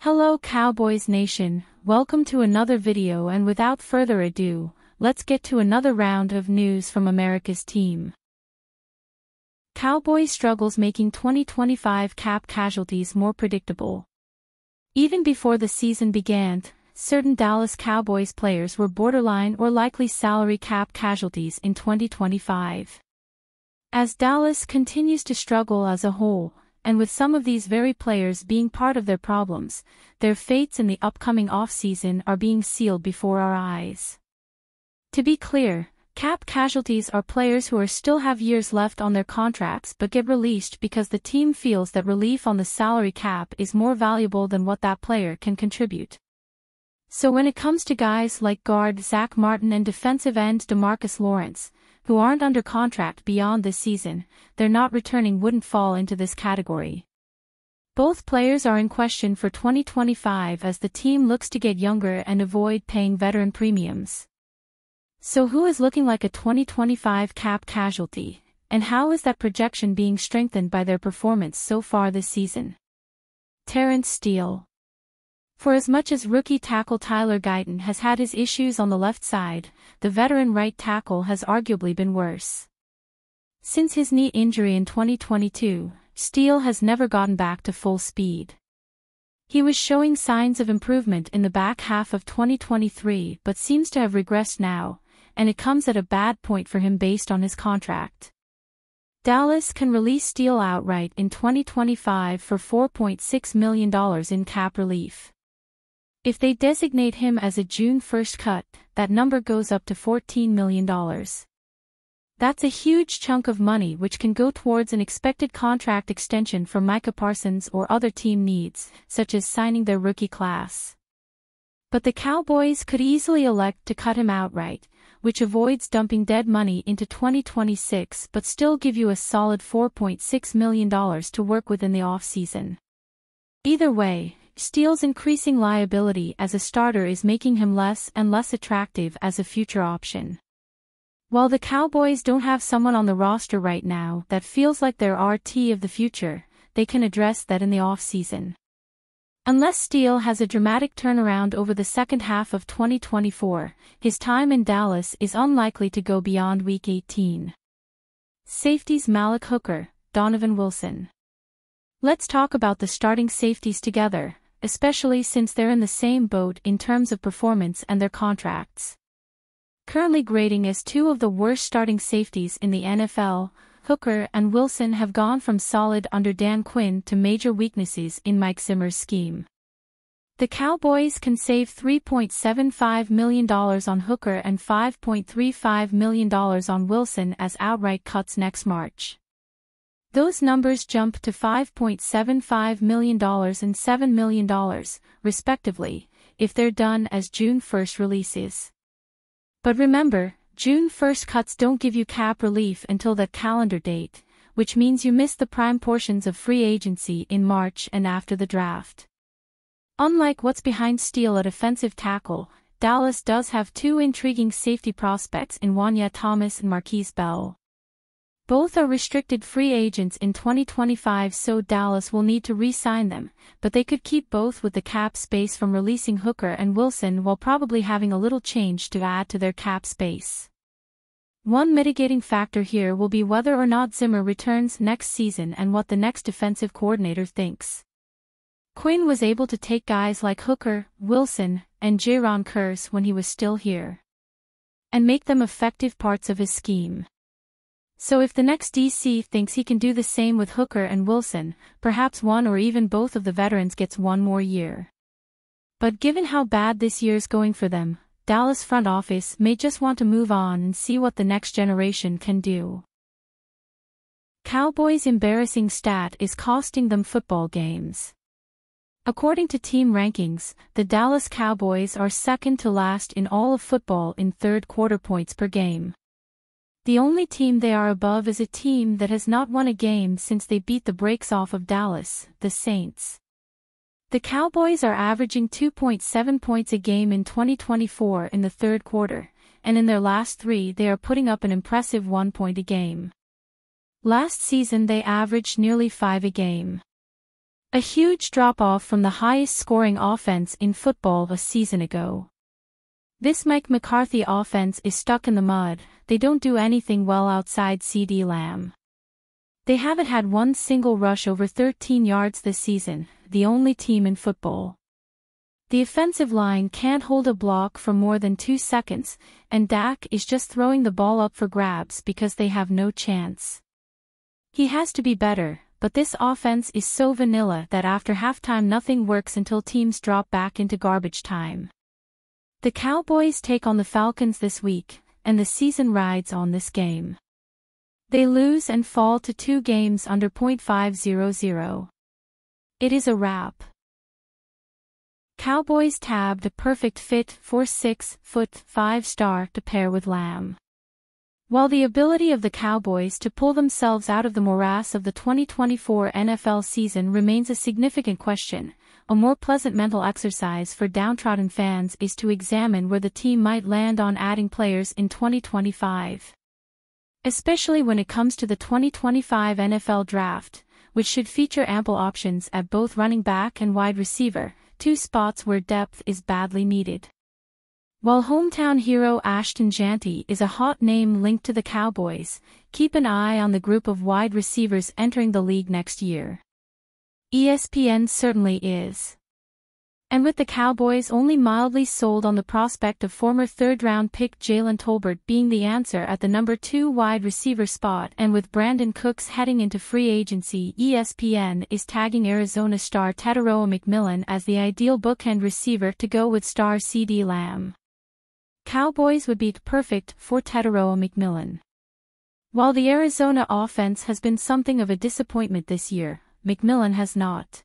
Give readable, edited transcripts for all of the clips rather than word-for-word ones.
Hello Cowboys Nation, welcome to another video, and without further ado, let's get to another round of news from America's team. Cowboys struggles making 2025 cap casualties more predictable. Even before the season began, certain Dallas Cowboys players were borderline or likely salary cap casualties in 2025. As Dallas continues to struggle as a whole, and with some of these very players being part of their problems, their fates in the upcoming offseason are being sealed before our eyes. To be clear, cap casualties are players who still have years left on their contracts but get released because the team feels that relief on the salary cap is more valuable than what that player can contribute. So when it comes to guys like guard Zach Martin and defensive end DeMarcus Lawrence, who aren't under contract beyond this season, their not returning wouldn't fall into this category. Both players are in question for 2025 as the team looks to get younger and avoid paying veteran premiums. So who is looking like a 2025 cap casualty, and how is that projection being strengthened by their performance so far this season? Terrence Steele. For as much as rookie tackle Tyler Guyton has had his issues on the left side, the veteran right tackle has arguably been worse. Since his knee injury in 2022, Steele has never gotten back to full speed. He was showing signs of improvement in the back half of 2023 but seems to have regressed now, and it comes at a bad point for him based on his contract. Dallas can release Steele outright in 2025 for $4.6 million in cap relief. If they designate him as a June 1st cut, that number goes up to $14 million. That's a huge chunk of money which can go towards an expected contract extension for Micah Parsons or other team needs, such as signing their rookie class. But the Cowboys could easily elect to cut him outright, which avoids dumping dead money into 2026 but still give you a solid $4.6 million to work with in the offseason. Either way, Steele's increasing liability as a starter is making him less and less attractive as a future option. While the Cowboys don't have someone on the roster right now that feels like their RT of the future, they can address that in the offseason. Unless Steele has a dramatic turnaround over the second half of 2024, his time in Dallas is unlikely to go beyond Week 18. Safeties Malik Hooker, Donovan Wilson. Let's talk about the starting safeties together, especially since they're in the same boat in terms of performance and their contracts. Currently grading as two of the worst starting safeties in the NFL, Hooker and Wilson have gone from solid under Dan Quinn to major weaknesses in Mike Zimmer's scheme. The Cowboys can save $3.75 million on Hooker and $5.35 million on Wilson as outright cuts next March. Those numbers jump to $5.75 million and $7 million, respectively, if they're done as June 1st releases. But remember, June 1st cuts don't give you cap relief until that calendar date, which means you miss the prime portions of free agency in March and after the draft. Unlike what's behind Steele at offensive tackle, Dallas does have two intriguing safety prospects in Wanya Thomas and Marquise Bell. Both are restricted free agents in 2025, so Dallas will need to re-sign them, but they could keep both with the cap space from releasing Hooker and Wilson while probably having a little change to add to their cap space. One mitigating factor here will be whether or not Zimmer returns next season and what the next defensive coordinator thinks. Quinn was able to take guys like Hooker, Wilson, and Jaron Kearse when he was still here, and make them effective parts of his scheme. So if the next DC thinks he can do the same with Hooker and Wilson, perhaps one or even both of the veterans gets one more year. But given how bad this year's going for them, Dallas front office may just want to move on and see what the next generation can do. Cowboys' embarrassing stat is costing them football games. According to team rankings, the Dallas Cowboys are second to last in all of football in third quarter points per game. The only team they are above is a team that has not won a game since they beat the brakes off of Dallas, the Saints. The Cowboys are averaging 2.7 points a game in 2024 in the third quarter, and in their last three they are putting up an impressive 1 point a game. Last season they averaged nearly 5 a game. A huge drop-off from the highest-scoring offense in football a season ago. This Mike McCarthy offense is stuck in the mud. They don't do anything well outside CeeDee Lamb. They haven't had one single rush over 13 yards this season, the only team in football. The offensive line can't hold a block for more than 2 seconds, and Dak is just throwing the ball up for grabs because they have no chance. He has to be better, but this offense is so vanilla that after halftime nothing works until teams drop back into garbage time. The Cowboys take on the Falcons this week, and the season rides on this game. They lose and fall to 2 games under .500. It is a wrap. Cowboys tabbed a perfect fit for 6-foot 5-star to pair with Lamb. While the ability of the Cowboys to pull themselves out of the morass of the 2024 NFL season remains a significant question, a more pleasant mental exercise for downtrodden fans is to examine where the team might land on adding players in 2025. Especially when it comes to the 2025 NFL Draft, which should feature ample options at both running back and wide receiver, 2 spots where depth is badly needed. While hometown hero Ashton Jeanty is a hot name linked to the Cowboys, keep an eye on the group of wide receivers entering the league next year. ESPN certainly is. And with the Cowboys only mildly sold on the prospect of former third-round pick Jalen Tolbert being the answer at the number 2 wide receiver spot, and with Brandon Cooks heading into free agency, ESPN is tagging Arizona star Tetairoa McMillan as the ideal bookend receiver to go with star CeeDee Lamb. Cowboys would be perfect for Tetairoa McMillan. While the Arizona offense has been something of a disappointment this year, McMillan has not.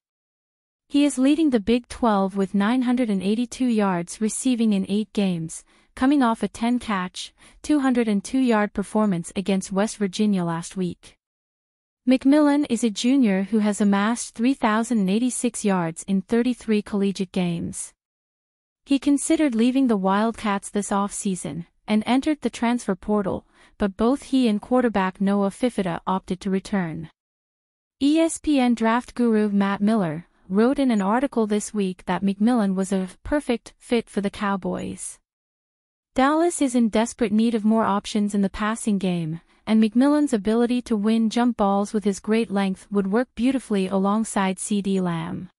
He is leading the Big 12 with 982 yards receiving in 8 games, coming off a 10-catch, 202-yard performance against West Virginia last week. McMillan is a junior who has amassed 3,086 yards in 33 collegiate games. He considered leaving the Wildcats this offseason, and entered the transfer portal, but both he and quarterback Noah Fifita opted to return. ESPN draft guru Matt Miller wrote in an article this week that McMillan was a perfect fit for the Cowboys. Dallas is in desperate need of more options in the passing game, and McMillan's ability to win jump balls with his great length would work beautifully alongside CeeDee Lamb.